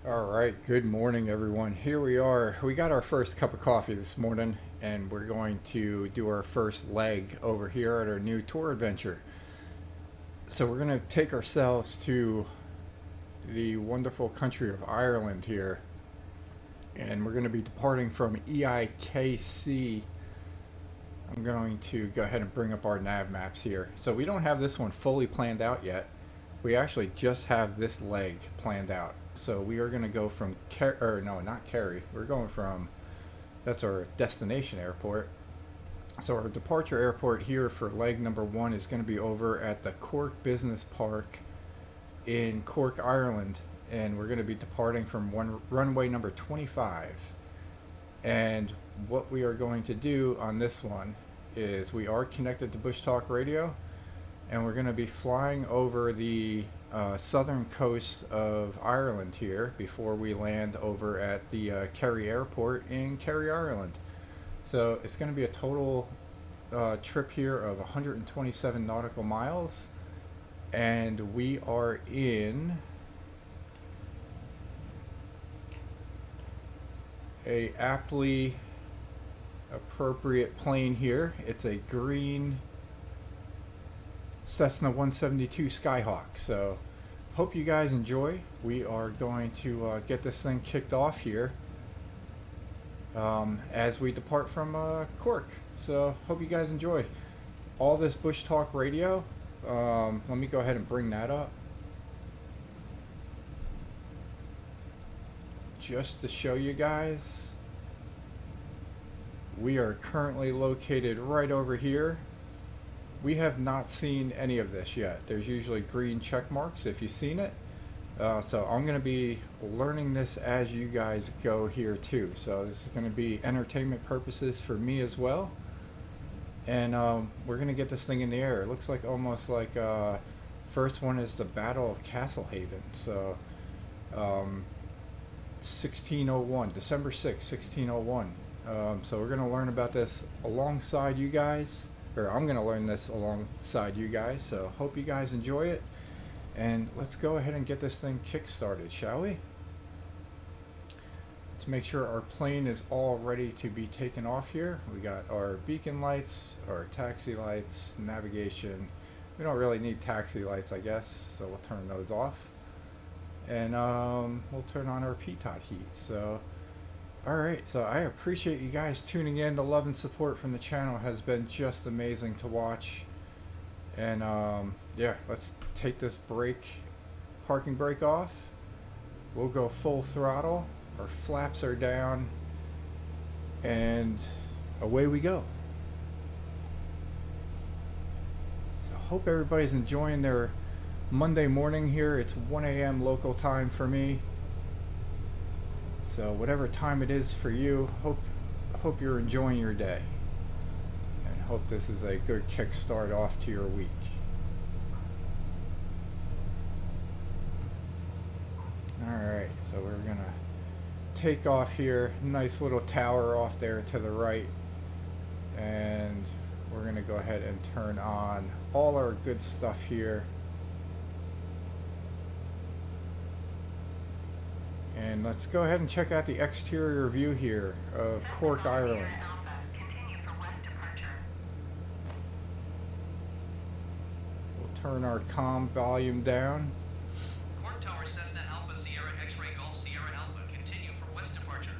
All right, good morning, everyone. Here we are. We got our first cup of coffee this morning, and we're going to do our first leg over here at our new tour adventure. So, we're going to take ourselves to the wonderful country of Ireland here, and we're going to be departing from EIKC. I'm going to go ahead and bring up our nav maps here. So, we don't have this one fully planned out yet. We actually just have this leg planned out. So we are going to go from not Kerry. We're going from, that's our destination airport. So our departure airport here for leg number one is going to be over at the Cork Business Park in Cork, Ireland. And we're going to be departing from runway number 25. And what we are going to do on this one is we are connected to Bushtalk Radio, and we're going to be flying over the southern coast of Ireland here before we land over at the Kerry Airport in Kerry, Ireland. So it's going to be a total trip here of 127 nautical miles, and we are in a aptly appropriate plane here. It's a green Cessna 172 Skyhawk. So hope you guys enjoy. We are going to get this thing kicked off here as we depart from Cork. So hope you guys enjoy all this Bush Talk Radio. Let me go ahead and bring that up just to show you guys. We are currently located right over here. We have not seen any of this yet. There's usually green check marks if you've seen it. So I'm going to be learning this as you guys go here too. So this is going to be entertainment purposes for me as well. And we're going to get this thing in the air. It looks like almost like first one is the Battle of Castlehaven. So 1601, December 6, 1601. So we're going to learn about this alongside you guys. Or I'm going to learn this alongside you guys, so hope you guys enjoy it. And let's go ahead and get this thing kick-started, shall we? Let's make sure our plane is all ready to be taken off here. We got our beacon lights, our taxi lights, navigation. We don't really need taxi lights, I guess, so we'll turn those off. And we'll turn on our pitot heat. So alright, so I appreciate you guys tuning in. The love and support from the channel has been just amazing to watch. And yeah, let's take this parking brake off. We'll go full throttle. Our flaps are down. And away we go. So hope everybody's enjoying their Monday morning here. It's 1 a.m. local time for me. So whatever time it is for you, hope you're enjoying your day, and hope this is a good kickstart off to your week. Alright, so we're gonna take off here. Nice little tower off there to the right, and we're gonna go ahead and turn on all our good stuff here. And let's go ahead and check out the exterior view here of Cork, Ireland. We'll turn our comm volume down. Cork Tower, Cessna Alpha Sierra X-Ray Golf Sierra Alpha, continue for west departure.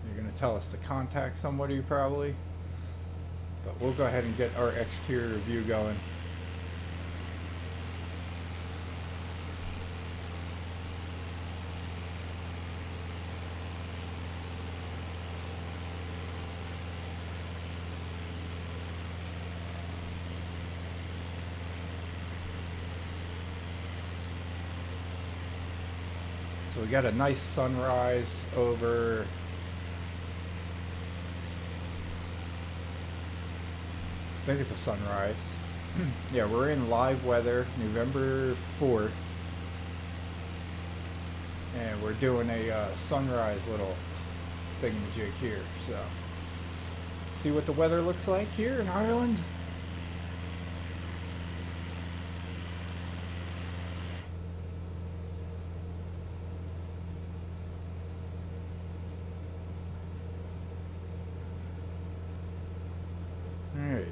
You're going to tell us to contact somebody probably. But we'll go ahead and get our exterior view going. So we got a nice sunrise over I think it's a sunrise. Yeah, we're in live weather, November 4th. And we're doing a sunrise little thingamajig here. So, see what the weather looks like here in Ireland.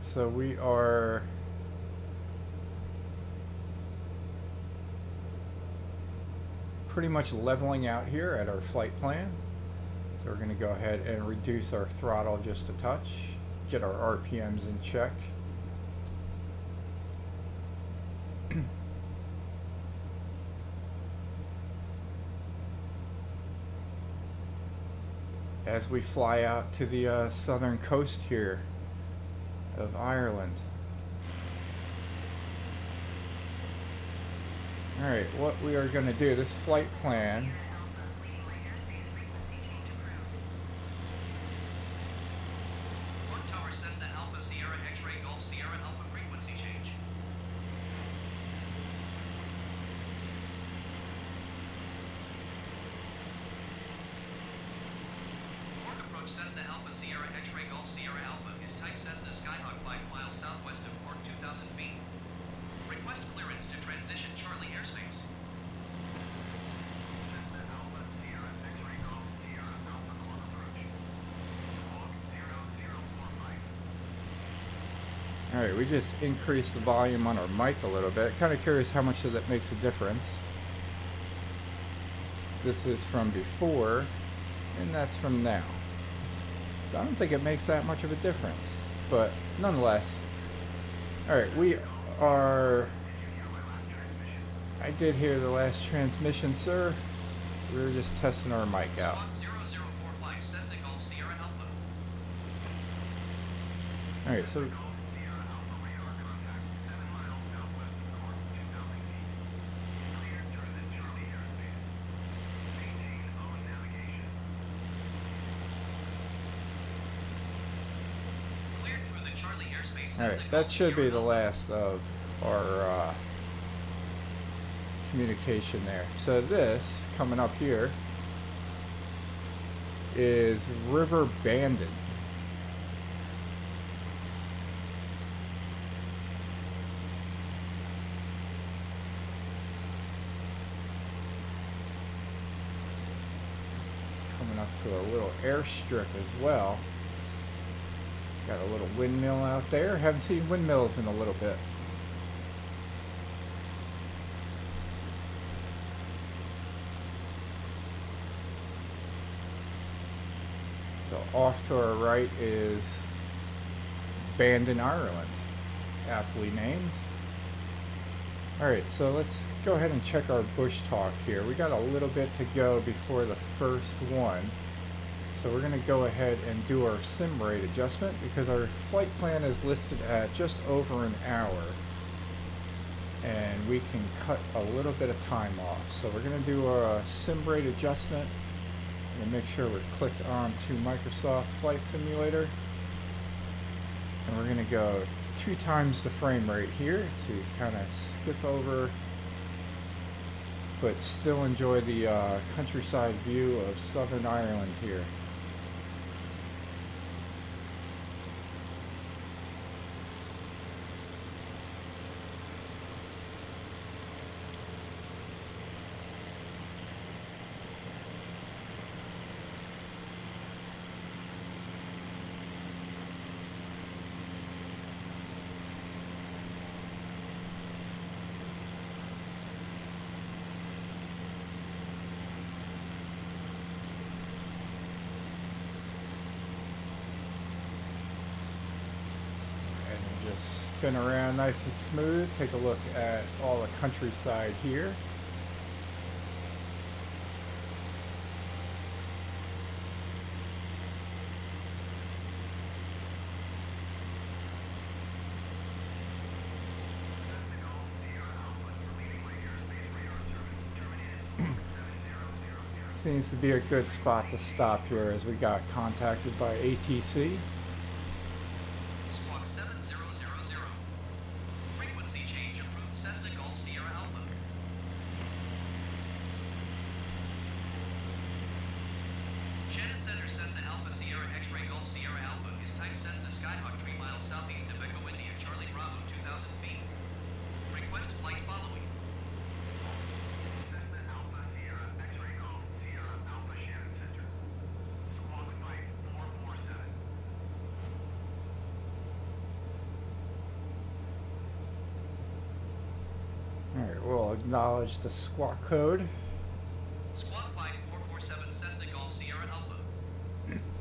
So we are pretty much leveling out here at our flight plan. So we're going to go ahead and reduce our throttle just a touch, get our RPMs in check. As we fly out to the southern coast here of Ireland. Alright, what we are going to do, this flight plan, Cork Tower Cessna Alpha Sierra X-Ray Golf Sierra Alpha frequency change. Cork approach Cessna Alpha Sierra X-Ray Golf Sierra Alpha is type Cessna Skyhawk 5 miles southwest of Cork 2,000 feet. Request clearance to transition Charlie airspace. Cessna Alpha Sierra X-Ray Golf Sierra Alpha Cork approach. Walk 0045. alright, we just increased the volume on our mic a little bit. Kind of curious how much of that makes a difference. This is from before, and that's from now. I don't think it makes that much of a difference, but nonetheless. Alright, we are... I did hear the last transmission, sir. We were just testing our mic out. Squawk 0045 Cessna Golf Sierra Alpha. Alright, so Sierra Alpha radar contact 7 miles southwest of Cork 2,000 feet. Clear through the Charlie airspace. Maintain own navigation. Clear through the Charlie airspace. alright, Cessna that Golf should be Sierra the Alpha. last of our communication there. So this, coming up here, is River Bandon. Coming up to a little airstrip as well. Got a little windmill out there. Haven't seen windmills in a little bit. So off to our right is Bandon, Ireland, aptly named. Alright, so let's go ahead and check our Bushtalk here. We got a little bit to go before the first one. So we're going to go ahead and do our sim rate adjustment because our flight plan is listed at just over an hour. And we can cut a little bit of time off. So we're going to do a sim rate adjustment. And make sure we're clicked on to Microsoft Flight Simulator. And we're going to go 2 times the frame rate here to kind of skip over, but still enjoy the countryside view of Southern Ireland here. Just spin around nice and smooth. Take a look at all the countryside here. Seems to be a good spot to stop here as we got contacted by ATC. Squawk 7000. Frequency change approved Cessna Golf Sierra Alpha. Shannon Center Cessna Alpha Sierra X-Ray Golf Sierra Alpha is type Cessna Skyhawk 3 miles southeast of Echo India Charlie Bravo 2,000 feet. Request flight following. Cessna Alpha Sierra X-Ray Golf Sierra Alpha Shannon Center. Squawk 5447. acknowledge the squawk code. Squawk 5447 Cessna Golf Sierra Alpha.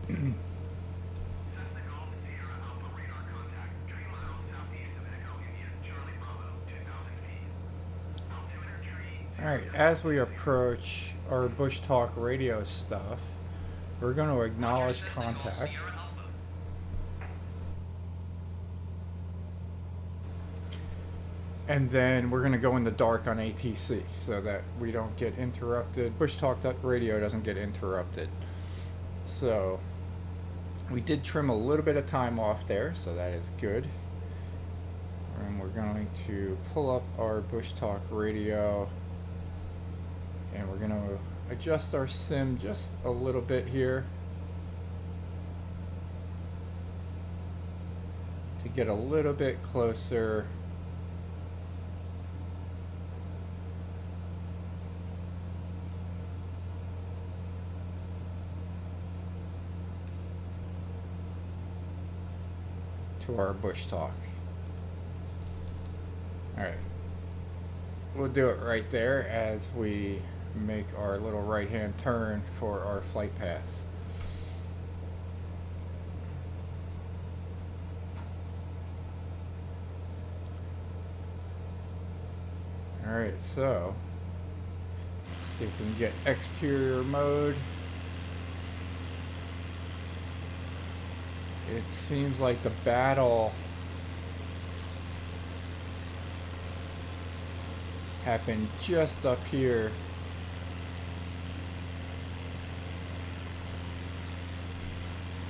Cessna Golf Sierra Alpha radar contact 3 miles southeast of Echo India, Charlie Bravo, 2,000 feet. Altimeter tree. Alright, as we approach our Bushtalk Radio stuff, we're going to acknowledge Roger, Cessna Golf contact. Sierra Alpha. And then we're going to go in the dark on ATC so that we don't get interrupted. Bushtalk Radio doesn't get interrupted. So we did trim a little bit of time off there, so that is good. And we're going to pull up our Bushtalk Radio, and we're going to adjust our sim just a little bit here to get a little bit closer to our Bushtalk. Alright. We'll do it right there as we make our little right hand turn for our flight path. Alright, so see if we can get exterior mode. It seems like the battle happened just up here.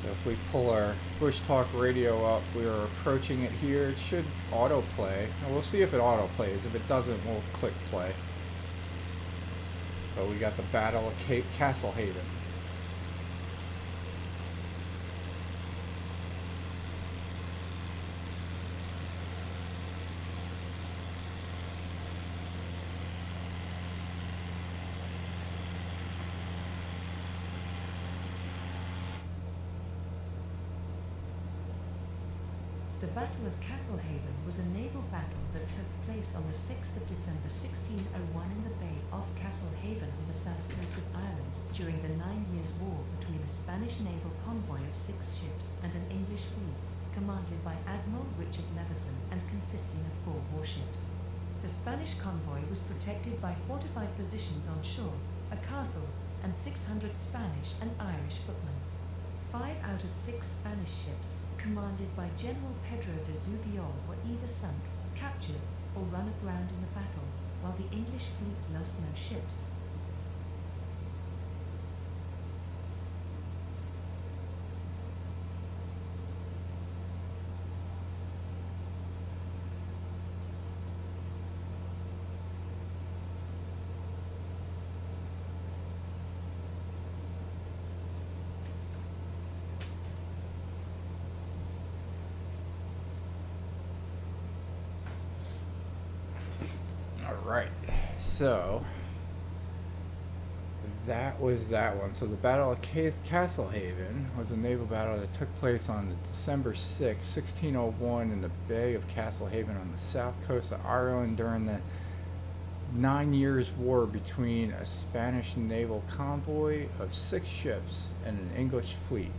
So if we pull our Bushtalk Radio up, we are approaching it here. It should autoplay. And we'll see if it autoplays. If it doesn't, we'll click play. But we got the Battle of Cape Castlehaven. The Battle of Castlehaven was a naval battle that took place on the 6th of December 1601 in the Bay off Castlehaven on the south coast of Ireland during the 9 Years' War between a Spanish naval convoy of 6 ships and an English fleet, commanded by Admiral Richard Leveson and consisting of 4 warships. The Spanish convoy was protected by fortified positions on shore, a castle, and 600 Spanish and Irish footmen. 5 out of 6 Spanish ships, commanded by General Pedro de Zubiol, were either sunk, captured, or run aground in the battle, while the English fleet lost no ships. Alright, so that was that one. So the Battle of Castlehaven was a naval battle that took place on December 6, 1601 in the Bay of Castlehaven on the south coast of Ireland during the 9 Years' War between a Spanish naval convoy of 6 ships and an English fleet.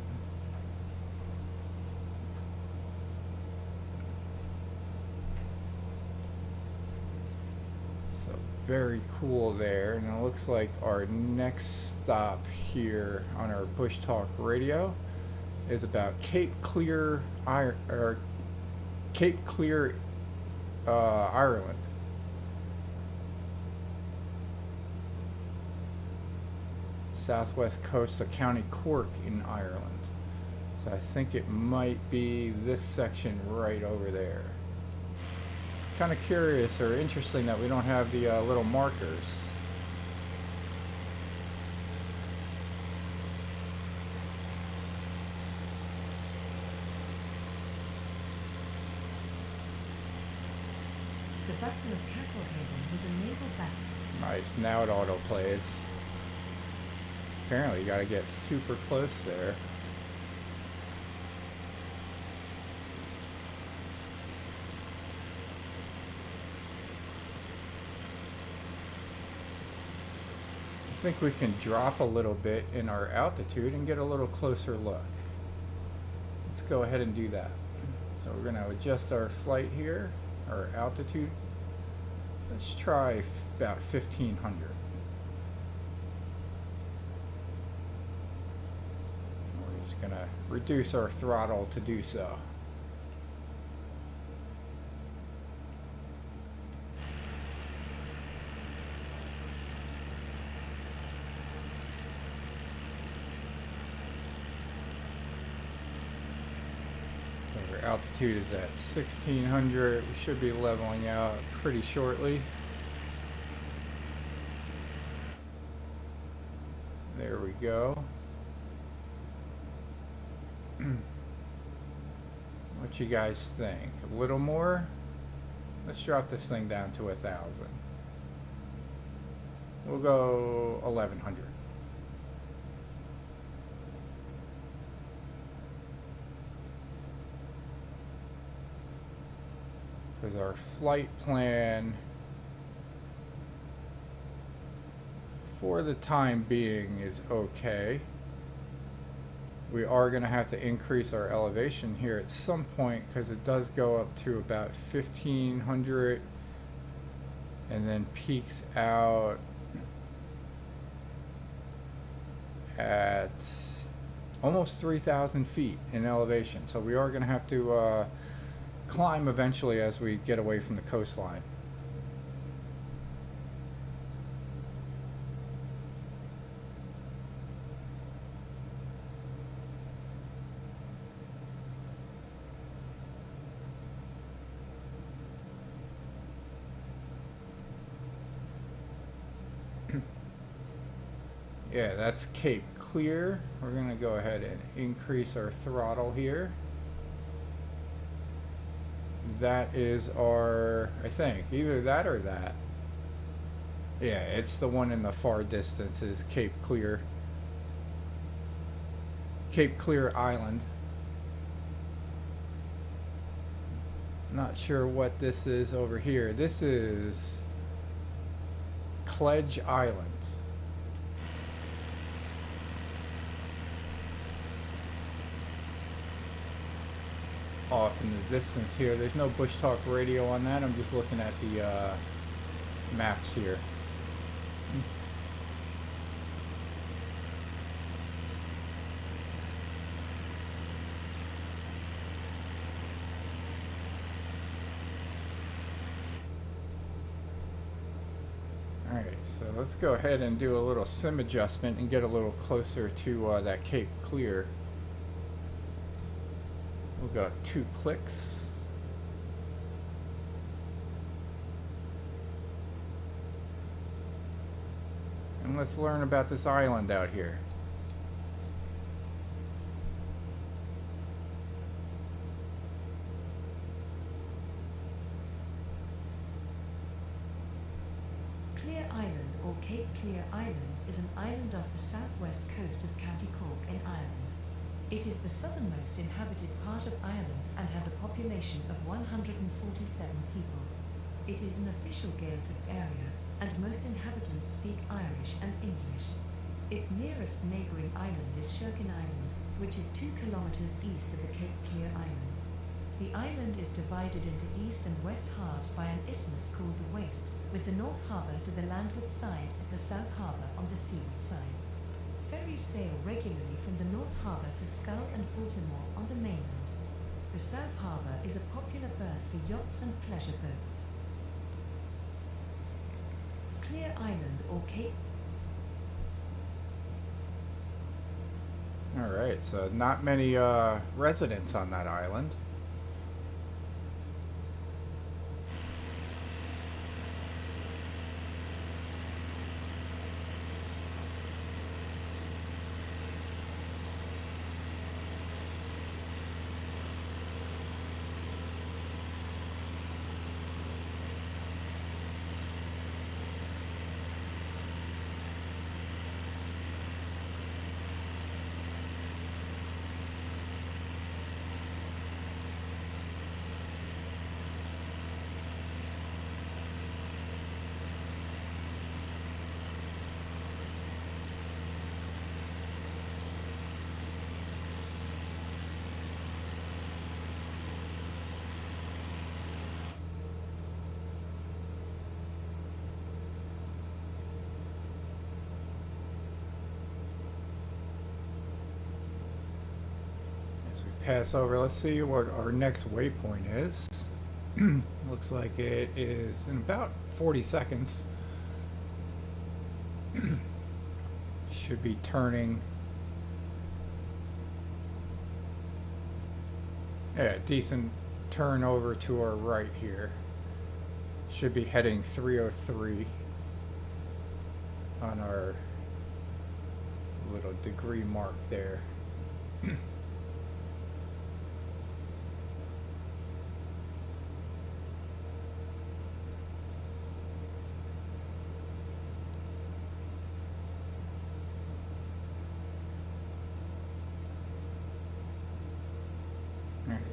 Very cool there, and it looks like our next stop here on our Bushtalk Radio is about Cape Clear, Ireland. Southwest coast of County Cork in Ireland. So I think it might be this section right over there. Kind of curious or interesting that we don't have the little markers. The Battle of Castlehaven was a naval battle. Nice, now it autoplays. Apparently you gotta get super close there. think we can drop a little bit in our altitude and get a little closer look. Let's go ahead and do that. So we're going to adjust our flight here, our altitude. Let's try about 1500. We're just going to reduce our throttle to do so. Our altitude is at 1600. We should be leveling out pretty shortly. There we go. What you guys think? A little more? Let's drop this thing down to 1000. We'll go 1100. Because our flight plan for the time being is okay. We are going to have to increase our elevation here at some point because it does go up to about 1500 and then peaks out at almost 3000 feet in elevation. So we are going to have to climb eventually as we get away from the coastline. Yeah, that's Cape Clear. We're going to go ahead and increase our throttle here. That is our, I think, either that or that. Yeah, it's the one in the far distance is Cape Clear. Cape Clear Island. Not sure what this is over here. This is Cledge Island. Off in the distance here. There's no Bushtalk Radio on that. I'm just looking at the maps here. Alright, so let's go ahead and do a little sim adjustment and get a little closer to that Cape Clear. We'll go 2 clicks. And let's learn about this island out here. Clear Island, or Cape Clear Island, is an island off the southwest coast of County Cork in Ireland. It is the southernmost inhabited part of Ireland and has a population of 147 people. It is an official Gaelic area, and most inhabitants speak Irish and English. Its nearest neighbouring island is Sherkin Island, which is 2 kilometres east of the Cape Clear Island. The island is divided into east and west halves by an isthmus called the Waste, with the North Harbour to the landward side and the South Harbour on the seaward side. Ferries sail regularly from the North Harbour to Schull and Baltimore on the mainland. The South Harbour is a popular berth for yachts and pleasure boats. Clear Island, or Cape. Alright, so not many residents on that island. pass over. Let's see what our next waypoint is. Looks like it is in about 40 seconds. Should be turning. Yeah, decent turn over to our right here. Should be heading 303 on our little degree mark there.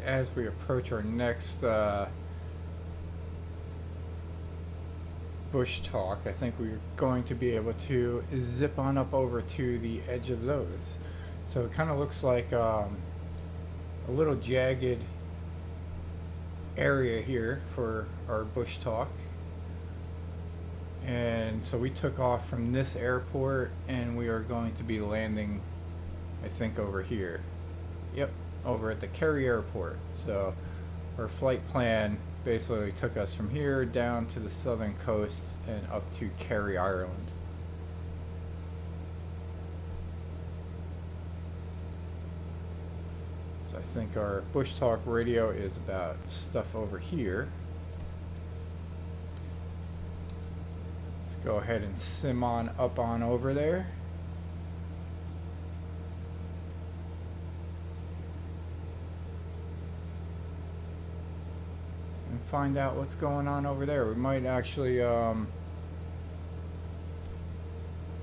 As we approach our next Bushtalk, I think we're going to be able to zip on up over to the edge of those. So it kind of looks like a little jagged area here for our Bushtalk. And so we took off from this airport and we are going to be landing, I think, over here. Yep, over at the Kerry Airport. So our flight plan basically took us from here down to the southern coast and up to Kerry, Ireland. So I think our Bushtalk radio is about stuff over here. Let's go ahead and sim on up on over there. Find out what's going on over there. We might actually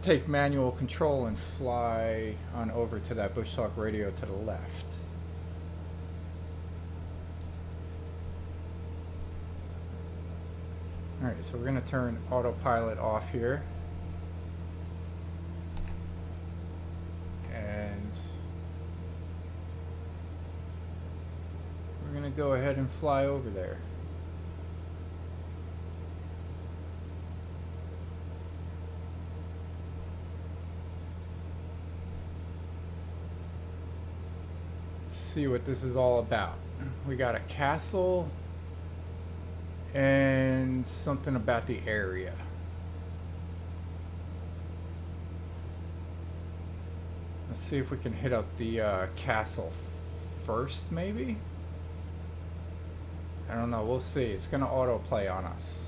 take manual control and fly on over to that Bushtalk radio to the left. Alright, so we're going to turn autopilot off here. And we're going to go ahead and fly over there. See what this is all about. We got a castle and something about the area. Let's see if we can hit up the castle first, maybe? I don't know, we'll see. It's gonna autoplay on us.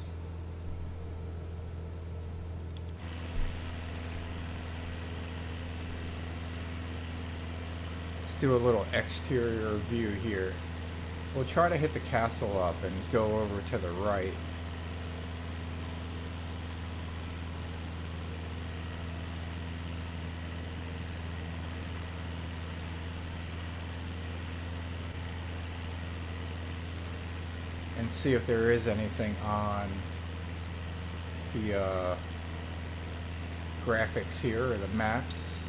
Do a little exterior view here. We'll try to hit the castle up and go over to the right. And see if there is anything on the graphics here or the maps.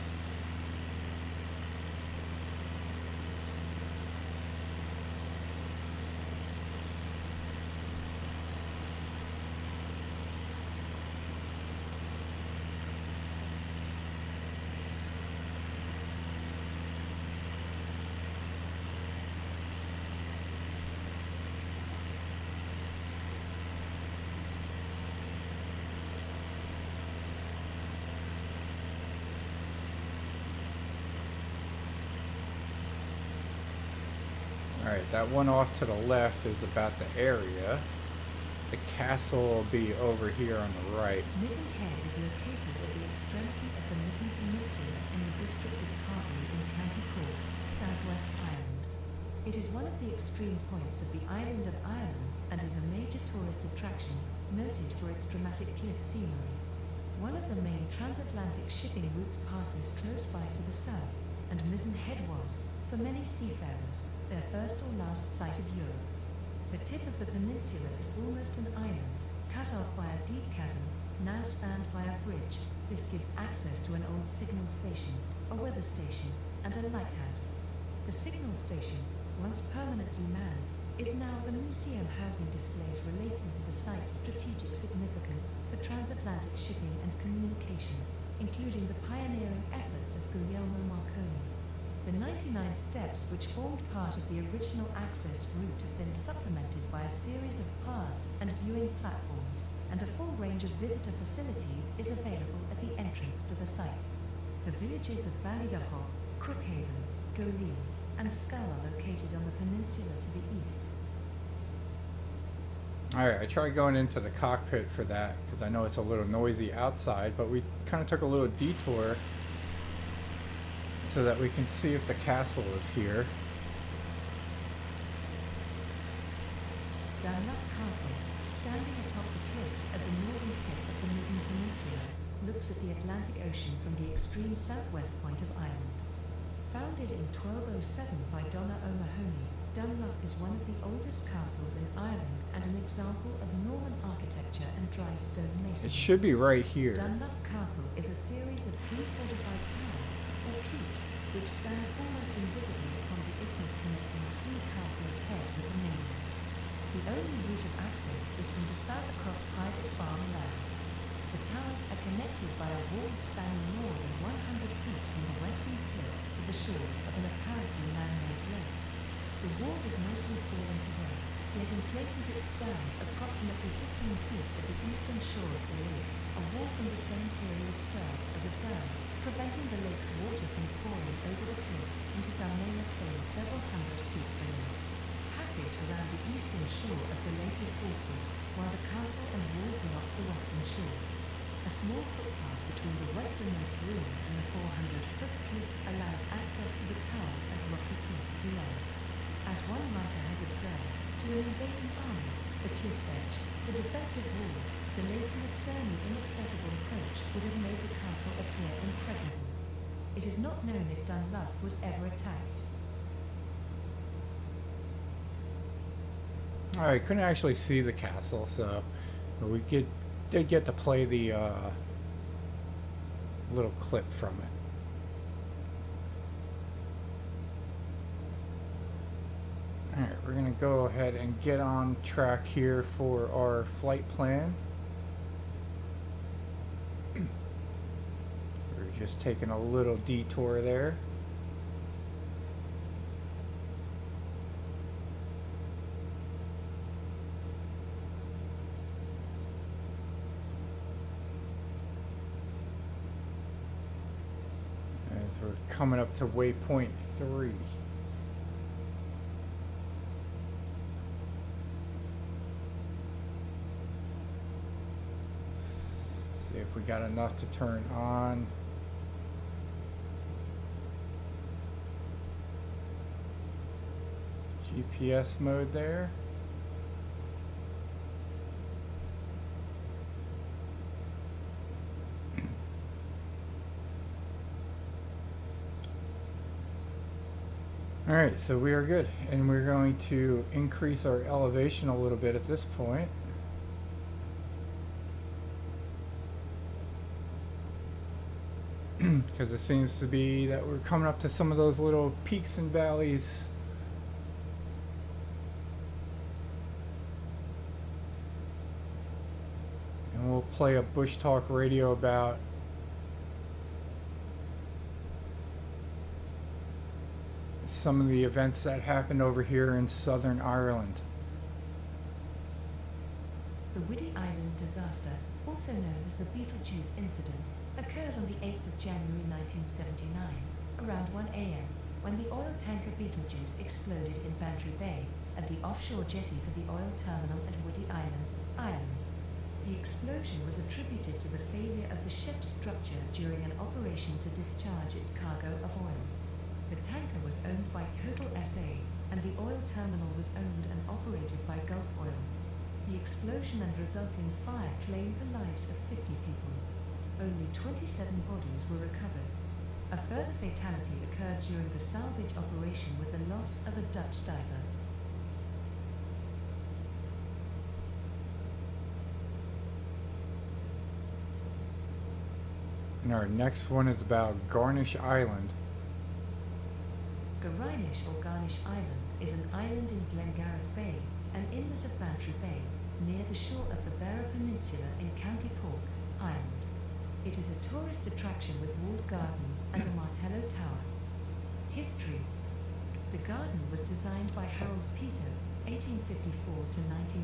Alright, that one off to the left is about the area. The castle will be over here on the right. Mizzen Head is located at the extremity of the Mizzen Peninsula in the district of Carby in County Cork, southwest Ireland. It is one of the extreme points of the island of Ireland and is a major tourist attraction, noted for its dramatic cliff scenery. One of the main transatlantic shipping routes passes close by to the south, and Mizzen Head was, for many seafarers, their first or last sight of Europe. The tip of the peninsula is almost an island, cut off by a deep chasm, now spanned by a bridge. This gives access to an old signal station, a weather station, and a lighthouse. The signal station, once permanently manned, is now a museum housing displays relating to the site's strategic significance for transatlantic shipping and communications, including the pioneering efforts of Guglielmo Marconi. The 99 steps which formed part of the original access route have been supplemented by a series of paths and viewing platforms, and a full range of visitor facilities is available at the entrance to the site. The villages of Ballydahoe, Crookhaven, Goleen, and Scull are located on the peninsula to the east. Alright, I tried going into the cockpit for that because I know it's a little noisy outside, but we kind of took a little detour so that we can see if the castle is here. Dunluff Castle, standing atop the cliffs at the northern tip of the Mizzen Peninsula, looks at the Atlantic Ocean from the extreme southwest point of Ireland. Founded in 1207 by Donna O'Mahony, Dunluff is one of the oldest castles in Ireland and an example of Norman architecture and dry stone masonry. It should be right here. Dunluff Castle is a series of 3 fortified towers, or keeps, which stand almost invisibly upon the isthmus connecting Three Castles Head with the mainland. The only route of access is from the south across private farm land. The towers are connected by a wall spanning more than 100 feet from the western cliffs to the shores of an apparently man-made lake. The wall is mostly fallen today, yet in places it stands approximately 15 feet at the eastern shore of the lake. A wall from the same period serves as a dam, preventing the lake's water from pouring over the cliffs into Dalmanas Bay several hundred feet below. Passage around the eastern shore of the lake is awkward, while the castle and wall block the western shore. A small footpath between the westernmost ruins and the 400-foot cliffs allows access to the towers and rocky cliffs beyond. As one writer has observed, to an invading army, the cliff's edge, the defensive wall, the lake and the sternly inaccessible approach would have made the castle appear impregnable. It is not known if Dunluff was ever attacked. Alright, couldn't actually see the castle, so we did get to play the little clip from it. Alright, we're going to go ahead and get on track here for our flight plan. We're just taking a little detour there. As we're coming up to waypoint 3. See if we got enough to turn on. GPS mode there. Alright, so we are good, and we're going to increase our elevation a little bit at this point. Because it seems to be that we're coming up to some of those little peaks and valleys. And we'll play a Bushtalk Radio about some of the events that happened over here in Southern Ireland. The Whiddy Island disaster, also known as the Beetlejuice incident, occurred on the 8th of January 1979, around 1 a.m., when the oil tanker Beetlejuice exploded in Bantry Bay, at the offshore jetty for the oil terminal at Whiddy Island, Ireland. The explosion was attributed to the failure of the ship's structure during an operation to discharge its cargo of oil. The tanker was owned by Total SA, and the oil terminal was owned and operated by Gulf Oil. The explosion and resulting fire claimed the lives of 50 people. Only 27 bodies were recovered. A further fatality occurred during the salvage operation with the loss of a Dutch diver. And our next one is about Garnish Island. Garinish or Garnish Island is an island in Glengarriff Bay, an inlet of Bantry Bay, near the shore of the Beara Peninsula in County Cork, Ireland. It is a tourist attraction with walled gardens and a Martello Tower. History. The garden was designed by Harold Peter, 1854 to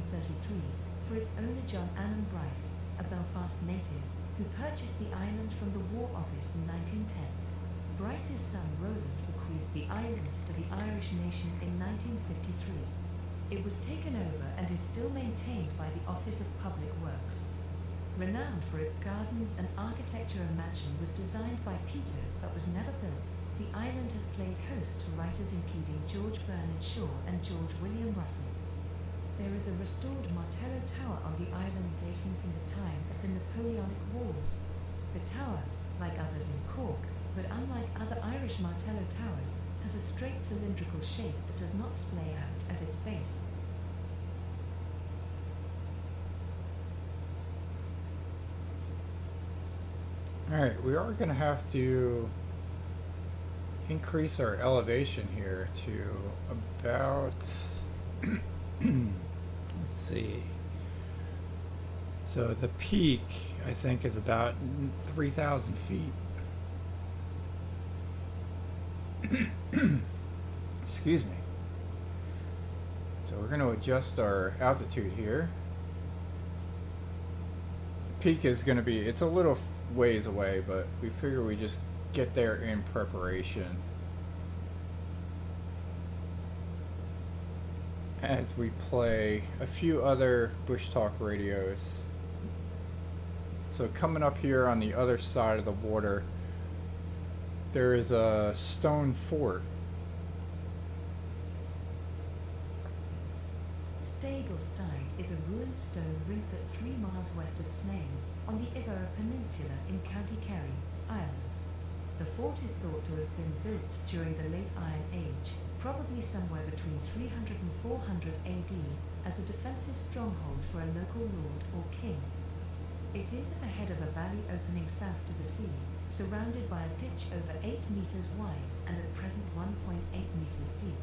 1933, for its owner John Annan Bryce, a Belfast native, who purchased the island from the War Office in 1910. Bryce's son Roland bequeathed the island to the Irish nation in 1953. It was taken over and is still maintained by the Office of Public Works. Renowned for its gardens and architecture, a mansion was designed by Peter but was never built. The island has played host to writers including George Bernard Shaw and George William Russell. There is a restored Martello Tower on the island dating from the time of the Napoleonic Wars. The tower, like others in Cork, but unlike other Irish Martello towers, has a straight cylindrical shape that does not splay out at its base. Alright, we are going to have to increase our elevation here to about, let's see, so the peak I think is about 3,000 feet. Excuse me. So we're going to adjust our altitude here. The peak is going to be, it's a little ways away, but we figure we just get there in preparation as we play a few other Bushtalk radios. So coming up here on the other side of the water, there is a stone fort. Staig or Steig is a ruined stone ringfort 3 miles west of Sneyn, on the Iveragh Peninsula in County Kerry, Ireland. The fort is thought to have been built during the Late Iron Age, probably somewhere between 300 and 400 AD, as a defensive stronghold for a local lord or king. It is at the head of a valley opening south to the sea, surrounded by a ditch over 8 meters wide and at present 1.8 meters deep.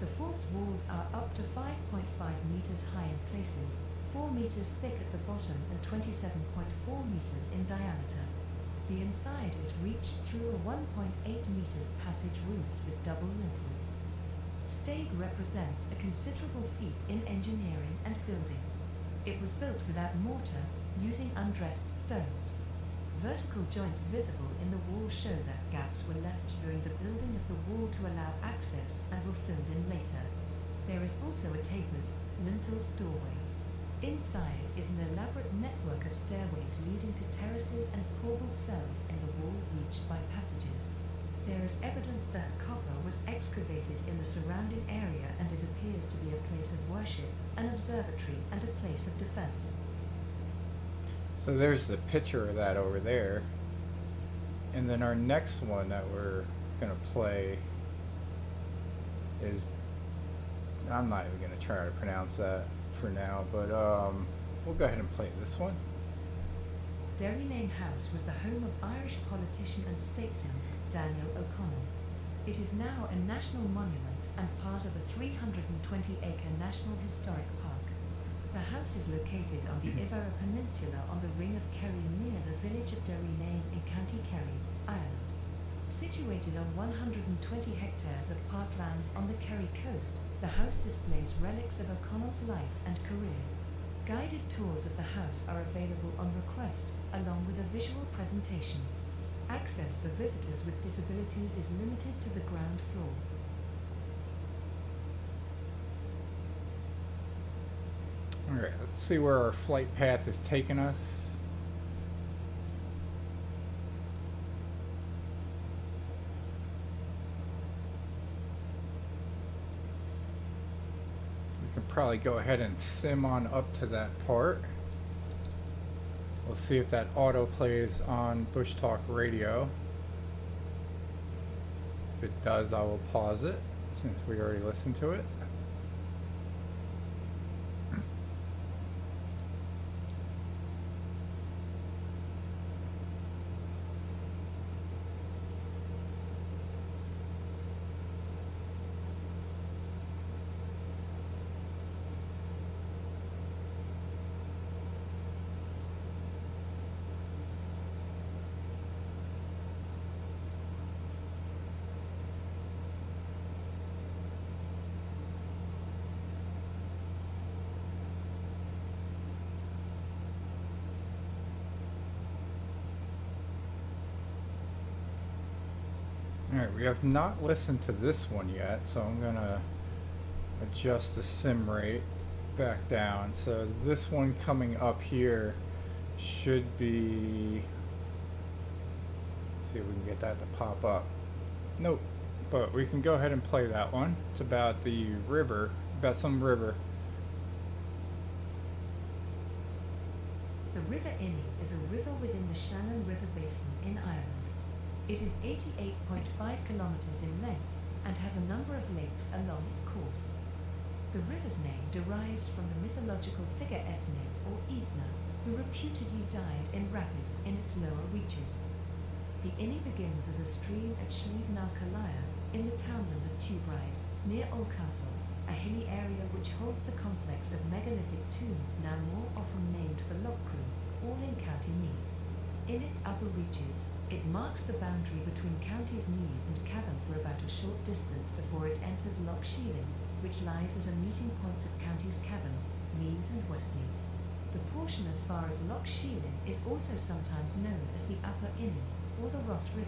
The fort's walls are up to 5.5 meters high in places, 4 meters thick at the bottom and 27.4 meters in diameter. The inside is reached through a 1.8 meters passage roofed with double lintels. Staig represents a considerable feat in engineering and building. It was built without mortar, using undressed stones. Vertical joints visible in the wall show that gaps were left during the building of the wall to allow access and were filled in later. There is also a tapered, linteled doorway. Inside is an elaborate network of stairways leading to terraces and corbelled cells in the wall reached by passages. There is evidence that copper was excavated in the surrounding area, and it appears to be a place of worship, an observatory, and a place of defense. So there's the picture of that over there. And then our next one that we're going to play is, I'm not even going to try to pronounce that for now, but we'll go ahead and play this one. Derrynane House was the home of Irish politician and statesman Daniel O'Connell. It is now a national monument and part of a 320-acre National Historic Park. The house is located on the Iveragh Peninsula on the Ring of Kerry near the village of Derrynane in County Kerry, Ireland. Situated on 120 hectares of parklands on the Kerry coast, the house displays relics of O'Connell's life and career. Guided tours of the house are available on request, along with a visual presentation. Access for visitors with disabilities is limited to the ground floor. Alright, let's see where our flight path is taking us. We can probably go ahead and sim on up to that part. We'll see if that auto plays on Bushtalk Radio. If it does, I will pause it, since we already listened to it. Alright, we have not listened to this one yet, so I'm gonna adjust the sim rate back down. So this one coming up here should be, let's see if we can get that to pop up. Nope, but we can go ahead and play that one. It's about the river, about some river. The River Inny is a river within the Shannon River Basin in Ireland. It is 88.5 kilometers in length and has a number of lakes along its course. The river's name derives from the mythological figure Ethne or Ethna, who reputedly died in rapids in its lower reaches. The Inny begins as a stream at Slieve na Calaya in the townland of Tubride, near Oldcastle, a hilly area which holds the complex of megalithic tombs now more often named for Loughcrew, all in County Meath. In its upper reaches, it marks the boundary between counties Meath and Cavan for about a short distance before it enters Lough Sheelin, which lies at a meeting points of counties Cavan, Meath and Westmeath. The portion as far as Lough Sheelin is also sometimes known as the Upper Inny, or the Ross River.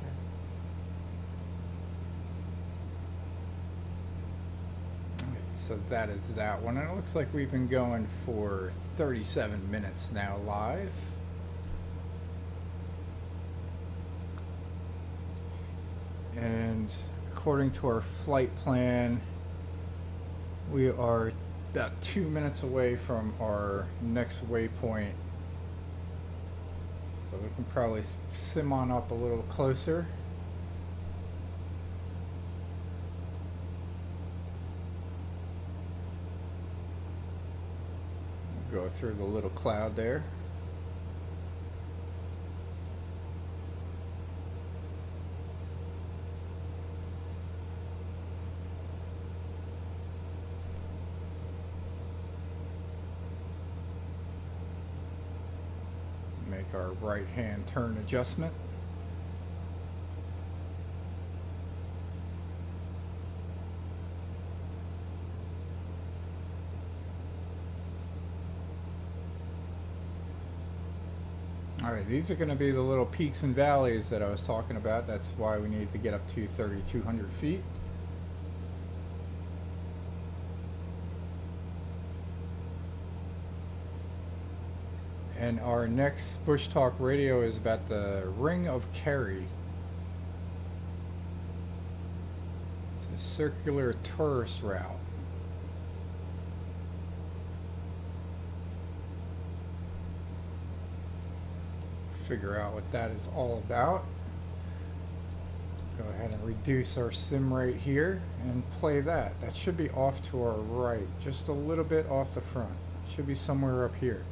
So that is that one, and it looks like we've been going for 37 minutes now live. And according to our flight plan, we are about 2 minutes away from our next waypoint. So we can probably sim on up a little closer. Go through the little cloud there. Make our right hand turn adjustment. Alright, these are going to be the little peaks and valleys that I was talking about. That's why we need to get up to 3,200 feet. And our next Bushtalk Radio is about the Ring of Kerry. It's a circular tourist route. Figure out what that is all about. Go ahead and reduce our sim rate here and play that. That should be off to our right, just a little bit off the front. Should be somewhere up here.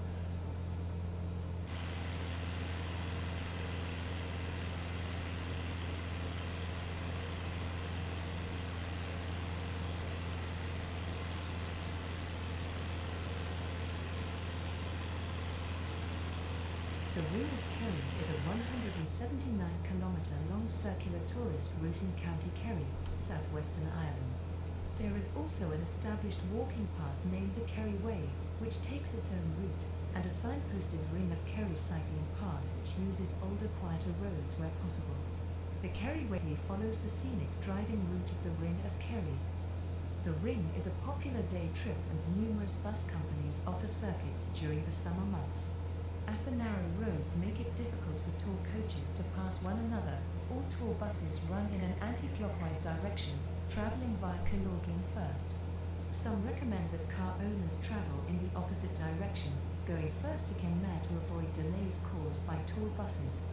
The Ring of Kerry is a 179-kilometre long circular tourist route in County Kerry, southwestern Ireland. There is also an established walking path named the Kerry Way, which takes its own route, and a signposted Ring of Kerry cycling path which uses older, quieter roads where possible. The Kerry Way follows the scenic driving route of the Ring of Kerry. The Ring is a popular day trip and numerous bus companies offer circuits during the summer months. As the narrow roads make it difficult for tour coaches to pass one another, all tour buses run in an anti-clockwise direction, travelling via Kilorglin first. Some recommend that car owners travel in the opposite direction, going first to Kenmare to avoid delays caused by tour buses.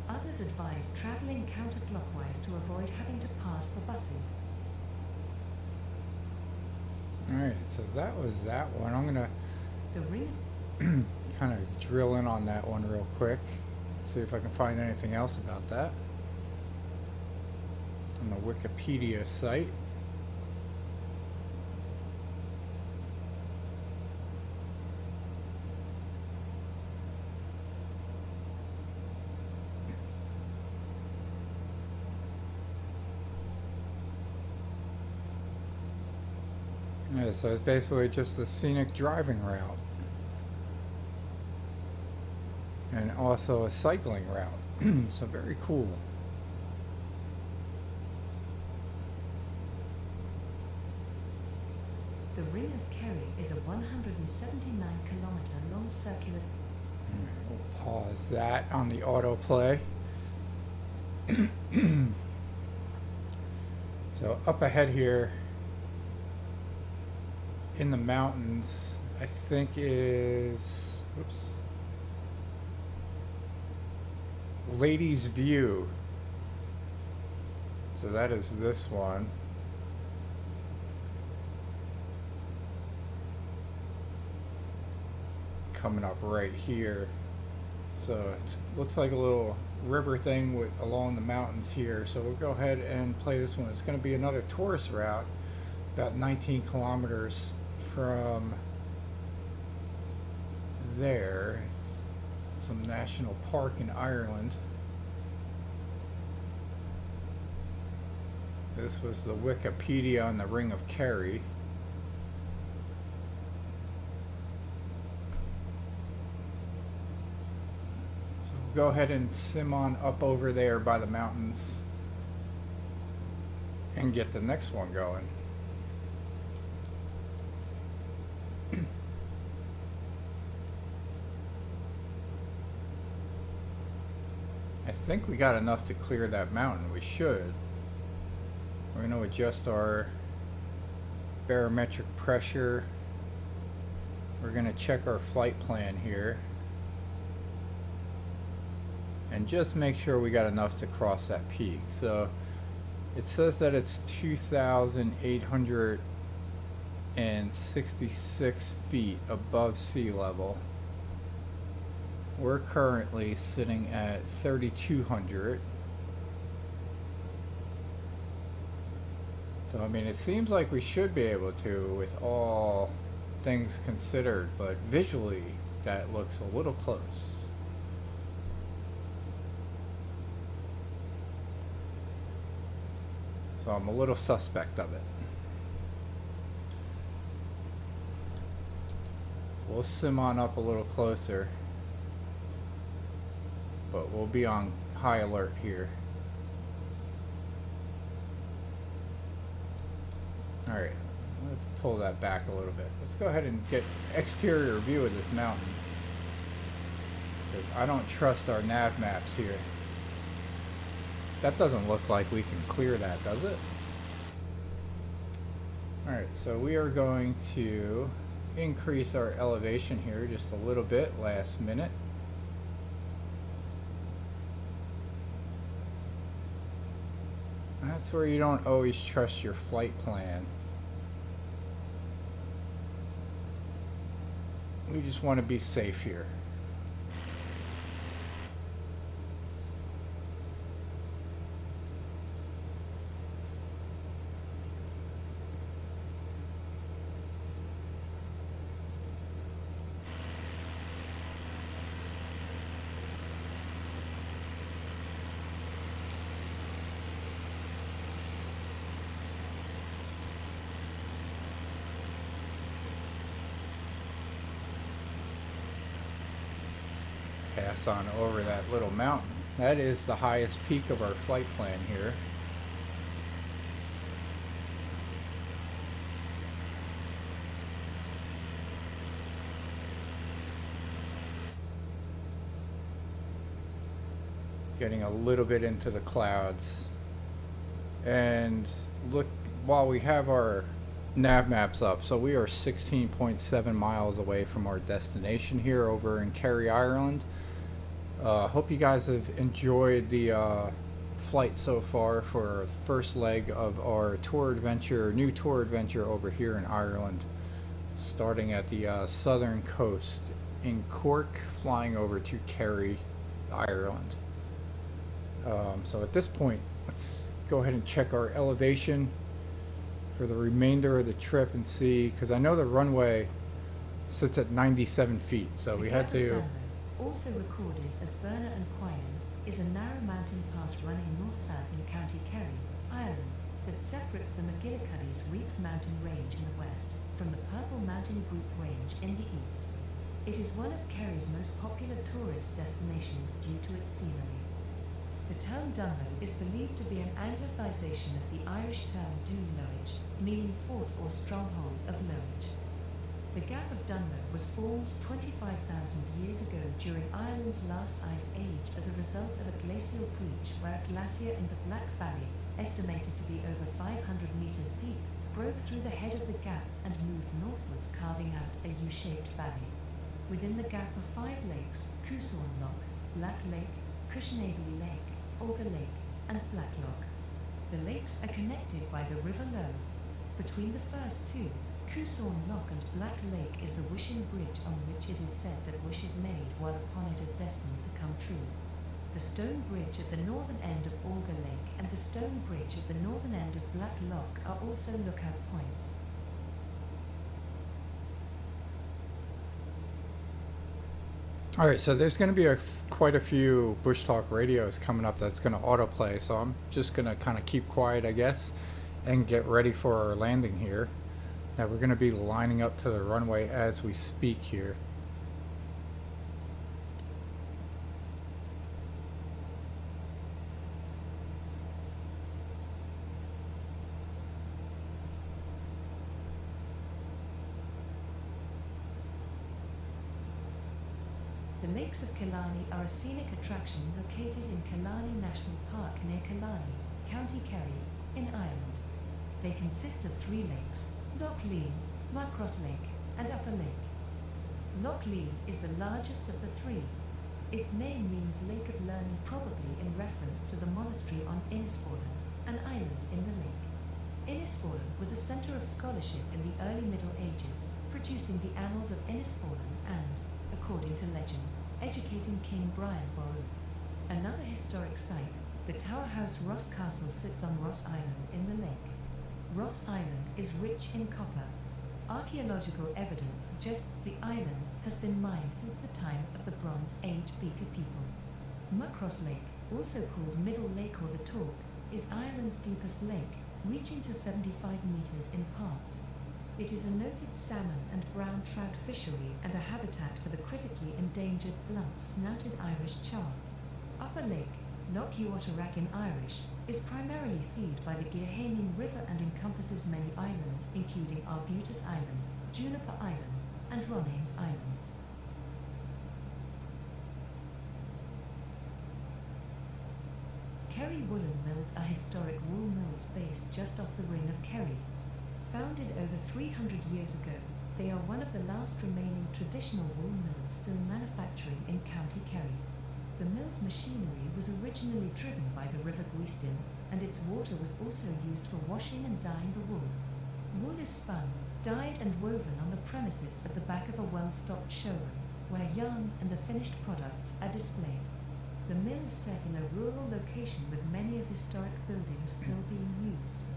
Others advise travelling counterclockwise to avoid having to pass the buses. Alright, so that was that one. I'm gonna The Ring kind of drill in on that one real quick. See if I can find anything else about that on the Wikipedia site. Yeah, so it's basically just a scenic driving route. And also a cycling route. So very cool. is a 179-kilometer long circular. We'll pause that on the autoplay. So up ahead here in the mountains, I think is, oops, Ladies View. So that is this one. Coming up right here. So it looks like a little river thing with along the mountains here. So we'll go ahead and play this one. It's going to be another tourist route, about 19 kilometers from there. Some national park in Ireland. This was the Wikipedia on the Ring of Kerry. So we'll go ahead and sim on up over there by the mountains and get the next one going. I think we got enough to clear that mountain. We should. We're going to adjust our barometric pressure. We're going to check our flight plan here and just make sure we got enough to cross that peak. So it says that it's 2,866 feet above sea level. We're currently sitting at 3,200. So, I mean, it seems like we should be able to with all things considered, but visually that looks a little close. So I'm a little suspect of it. We'll sim on up a little closer, but we'll be on high alert here. Alright, let's pull that back a little bit. Let's go ahead and get exterior view of this mountain, because I don't trust our nav maps here. That doesn't look like we can clear that, does it? Alright, so we are going to increase our elevation here just a little bit last minute. That's where you don't always trust your flight plan. We just want to be safe here. Pass on over that little mountain. That is the highest peak of our flight plan here. Getting a little bit into the clouds. And look, while we have our nav maps up, so we are 16.7 miles away from our destination here over in Kerry, Ireland. Hope you guys have enjoyed the flight so far for the first leg of our new tour adventure over here in Ireland, starting at the southern coast in Cork, flying over to Kerry, Ireland. So at this point, let's go ahead and check our elevation for the remainder of the trip and see, because I know the runway sits at 97 feet, so we had to... Also recorded as Burner and Quyen, is a narrow mountain pass running north-south in County Kerry, Ireland, that separates the McGillicuddy's Reeps mountain range in the west from the Purple Mountain Group range in the east. It is one of Kerry's most popular tourist destinations due to its scenery. The term Dunlow is believed to be an anglicisation of the Irish term Dún Loige, meaning fort or stronghold of Loige. The Gap of Dunlo was formed 25,000 years ago during Ireland's last ice age as a result of a glacial breach where a glacier in the Black Valley, estimated to be over 500 meters deep, broke through the head of the gap and moved northwards, carving out a U-shaped valley. Within the gap are 5 lakes: Coosawn Loch, Black Lake, Cushnavely Lake, Auger Lake, and Black Loch. The lakes are connected by the River Lowe. Between the first two, Coosawn Loch and Black Lake, is the wishing bridge on which it is said that wishes made while upon it are destined to come true. The stone bridge at the northern end of Auger Lake and the stone bridge at the northern end of Black Loch are also lookout points. Alright, so there's going to be quite a few Bushtalk radios coming up that's going to autoplay, so I'm just going to kind of keep quiet, I guess, and get ready for our landing here. Now we're going to be lining up to the runway as we speak here. The Lakes of Killarney are a scenic attraction located in Killarney National Park near Killarney, County Kerry, in Ireland. They consist of 3 lakes: Loch Lean, Macross Lake, and Upper Lake. Loch Lean is the largest of the 3. Its name means Lake of Learning, probably in reference to the monastery on Innisfallen, an island in the lake. Innisfallen was a centre of scholarship in the early Middle Ages, producing the Annals of Innisfallen and, according to legend, educating King Brian Boru. Another historic site, the Tower House Ross Castle, sits on Ross Island in the lake. Ross Island is rich in copper. Archaeological evidence suggests the island has been mined since the time of the Bronze Age Beaker people. Muckross Lake, also called Middle Lake or the Talk, is Ireland's deepest lake, reaching to 75 meters in parts. It is a noted salmon and brown trout fishery and a habitat for the critically endangered blunt-snouted Irish char. Upper Lake, Loch Uotarach in Irish, is primarily fed by the Geohameen River and encompasses many islands, including Arbutus Island, Juniper Island, and Ronaynes Island. Kerry Woolen Mills are historic wool mills based just off the ring of Kerry. Founded over 300 years ago, they are one of the last remaining traditional wool mills still manufacturing in County Kerry. The mill's machinery was originally driven by the River Guistin, and its water was also used for washing and dyeing the wool. Wool is spun, dyed and woven on the premises at the back of a well-stocked showroom, where yarns and the finished products are displayed. The mill is set in a rural location with many of historic buildings still being used.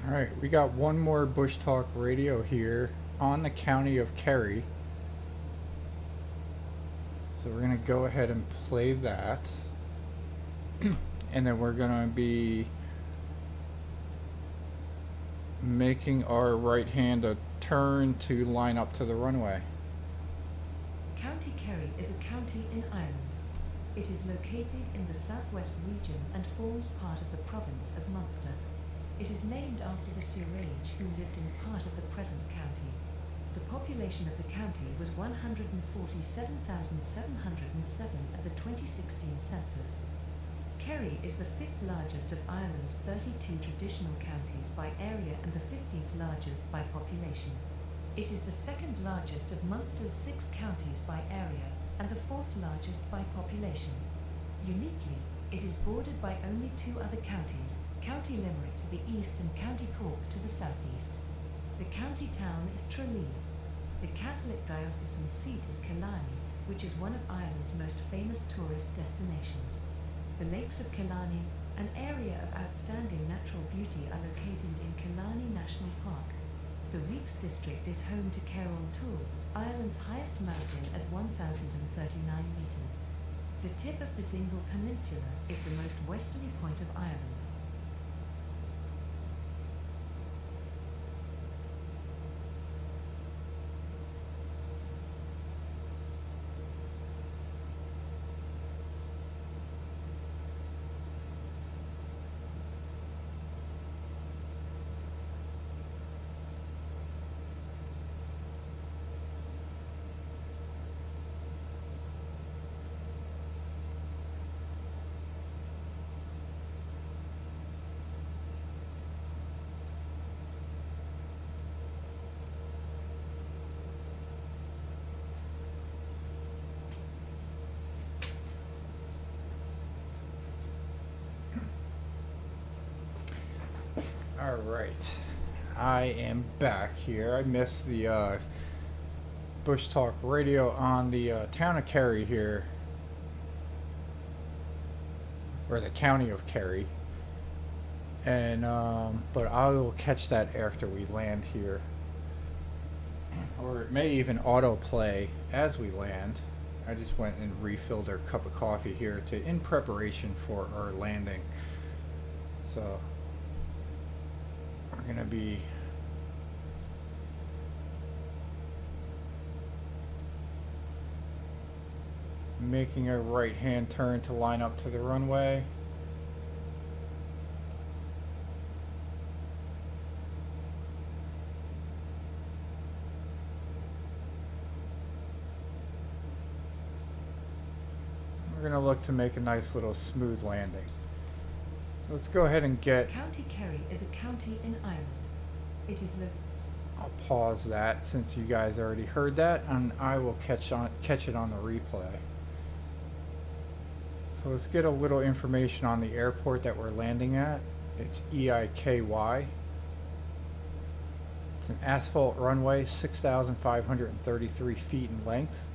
Alright, we got one more Bushtalk radio here on the county of Kerry. So we're going to go ahead and play that. And then we're going to be making our right hand a turn to line up to the runway. County Kerry is a county in Ireland. It is located in the southwest region and forms part of the province of Munster. It is named after the Sureage who lived in part of the present county. The population of the county was 147,707 at the 2016 census. Kerry is the 5th largest of Ireland's 32 traditional counties by area and the 15th largest by population. It is the 2nd largest of Munster's 6 counties by area and the 4th largest by population. Uniquely, it is bordered by only 2 other counties, County Limerick to the east and County Cork to the southeast. The county town is Tralee. The Catholic diocesan seat is Killarney, which is one of Ireland's most famous tourist destinations. The Lakes of Killarney, an area of outstanding natural beauty, are located in Killarney National Park. The Reeks district is home to Carroll Tool, Ireland's highest mountain at 1,039 meters. The tip of the Dingle Peninsula is the most westerly point of Ireland. All right, I am back here. I missed the Bushtalk Radio on the town of Kerry here, or the county of Kerry, and but I will catch that after we land here, or it may even autoplay as we land. I just went and refilled our cup of coffee here in preparation for our landing. So we're gonna be making a right hand turn to line up to the runway. We're gonna look to make a nice little smooth landing. So let's go ahead and get. County Kerry is a county in Ireland. It is I'll pause that since you guys already heard that, and I will catch it on the replay. So let's get a little information on the airport that we're landing at. It's EIKY. It's an asphalt runway, 6,533 feet in length.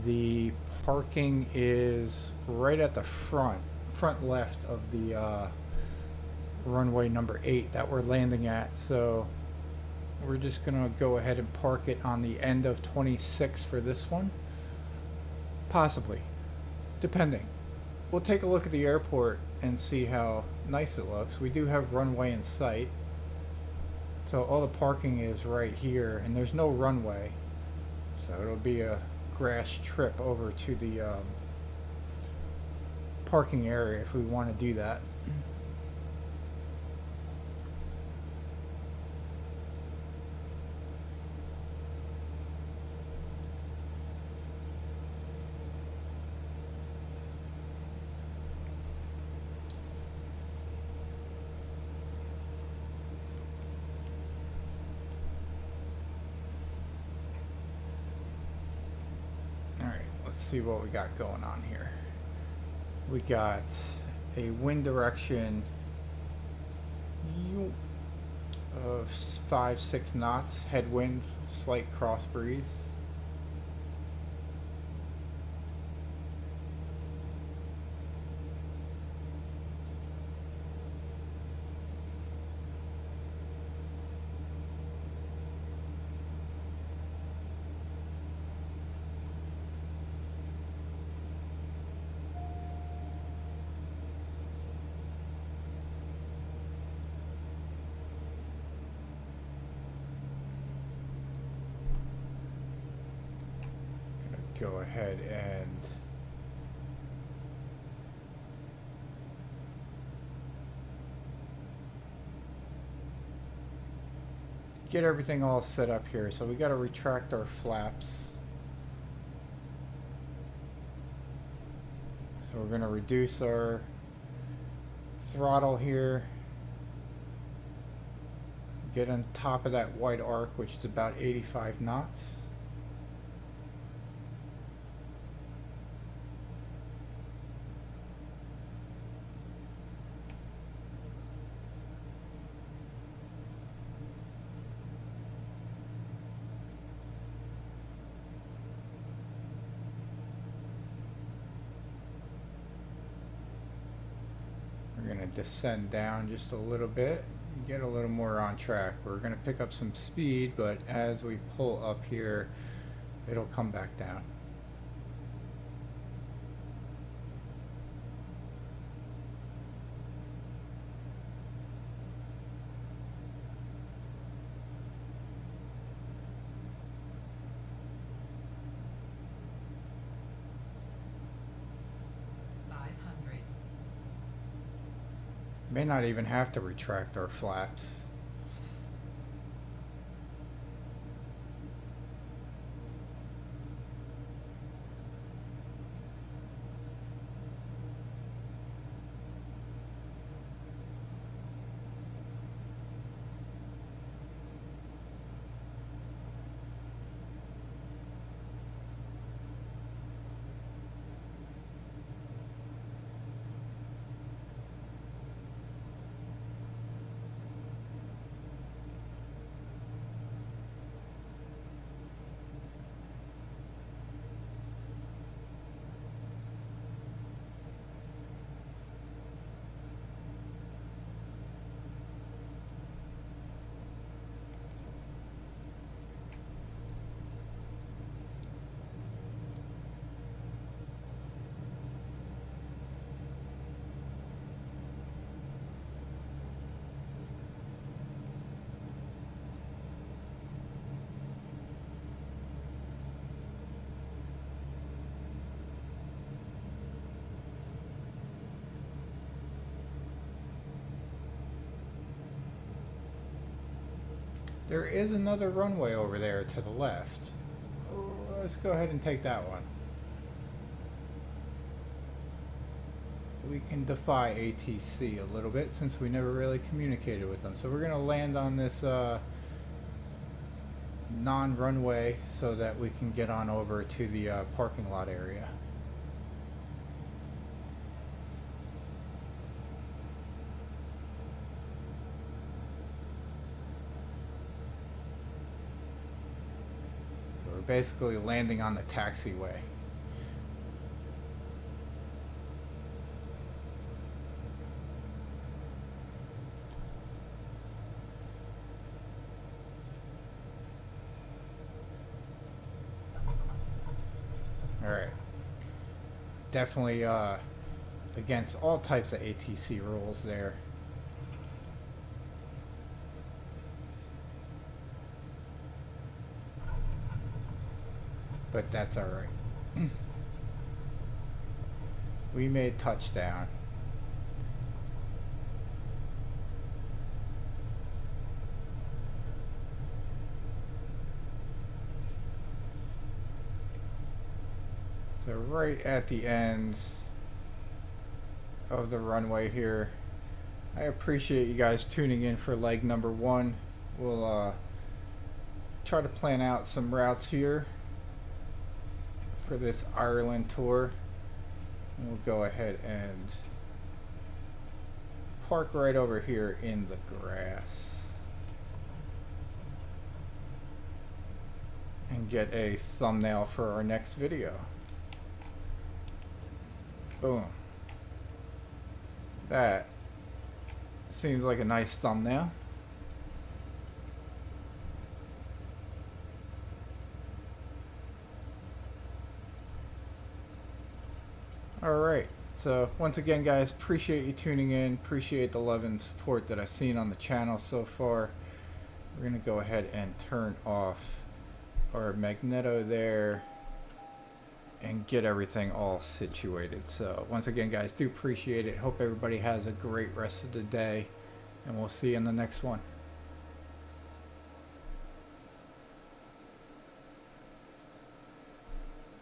The parking is right at the front left of the runway number 8 that we're landing at. So we're just gonna go ahead and park it on the end of 26 for this one, possibly, depending. We'll take a look at the airport and see how nice it looks. We do have runway in sight, so all the parking is right here, and there's no runway, so it'll be a grass trip over to the parking area if we want to do that. Let's see what we got going on here. We got a wind direction of 5-6 knots, headwind, slight cross breeze. Go ahead and get everything all set up here. So we got to retract our flaps. So we're going to reduce our throttle here. Get on top of that white arc, which is about 85 knots. We're going to descend down just a little bit, get a little more on track. We're going to pick up some speed, but as we pull up here, it'll come back down. May not even have to retract our flaps. There is another runway over there to the left. Oh, let's go ahead and take that one. We can defy ATC a little bit since we never really communicated with them. So we're going to land on this non-runway so that we can get on over to the parking lot area. So we're basically landing on the taxiway. Alright. Definitely against all types of ATC rules there. But that's alright. We made touchdown. So right at the end of the runway here. I appreciate you guys tuning in for leg number 1. We'll try to plan out some routes here for this Ireland tour. And we'll go ahead and park right over here in the grass and get a thumbnail for our next video. Boom. That seems like a nice thumbnail. Alright, so once again guys, appreciate you tuning in, appreciate the love and support that I've seen on the channel so far. We're going to go ahead and turn off our magneto there and get everything all situated. So once again guys, do appreciate it. Hope everybody has a great rest of the day, and we'll see you in the next one.